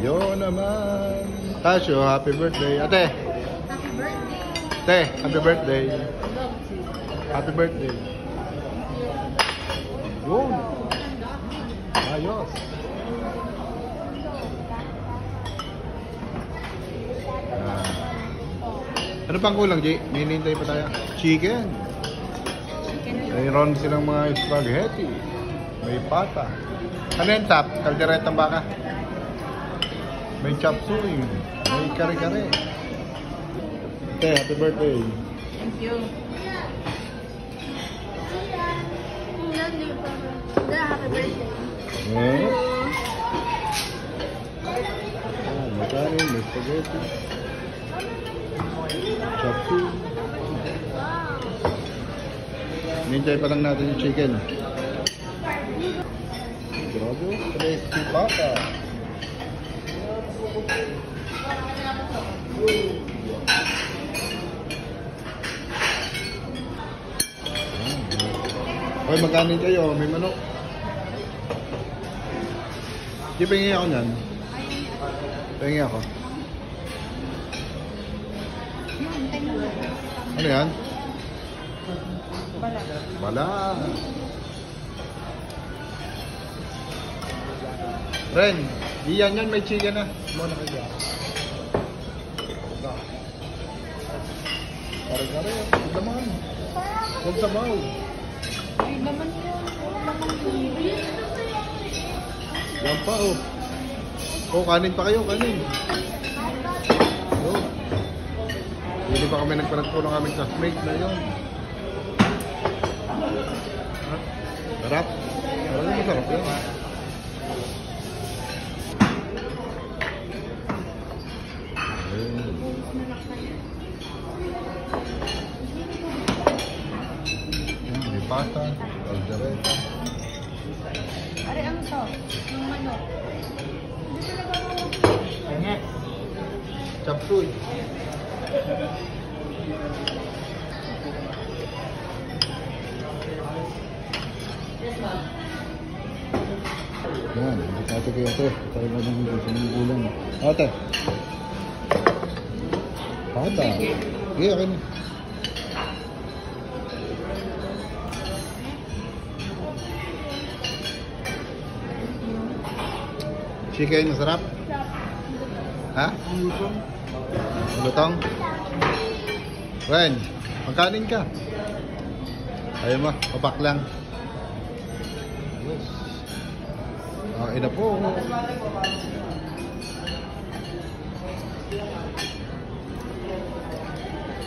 Yun naman. Tasyo, happy birthday. Ate. Happy birthday. Ate, happy birthday. Happy birthday. Yun. Ayos. Ano pang kulang, G? May hinihintay pa tayo. Chicken. Mayroon silang mga spaghetti. May pata. Ano yan, tap? Kalderetang baka. May chop suey. May kare-kare. Okay, happy birthday. Thank you. Happy birthday. Eh? May kanin, may spaghetti. Chop suey. Hinihintay pa lang natin yung chicken. Grabe, crispy pata. Hoy, magkanin kayo, may manok. Di pahingi ako nyan. Pahingi ako. Ano yan? Bala. Ren, di yan may chicken na. Muna kayo. Kare-kare, huwag naman. Huwag sabaw. Ay, naman yun. Yan pa, oh. Oh, kanin pa kayo, kanin. Oh. Hindi pa kami nagpanagpo ng aming classmate na yun. Ha? Sarap. Parang masarap yun. May pasta, kaldereta. Are, ano to? Yung manok. Kanya. Chop suey. Yan, hindi ka ito kayo ito. Tayo na ng gulang. Ate. Pata. Okay, okay na. Chicken, masarap? Ha? Lutong? Ren, magkanin ka. Ayaw mo, papak lang. Yes. Okay na po.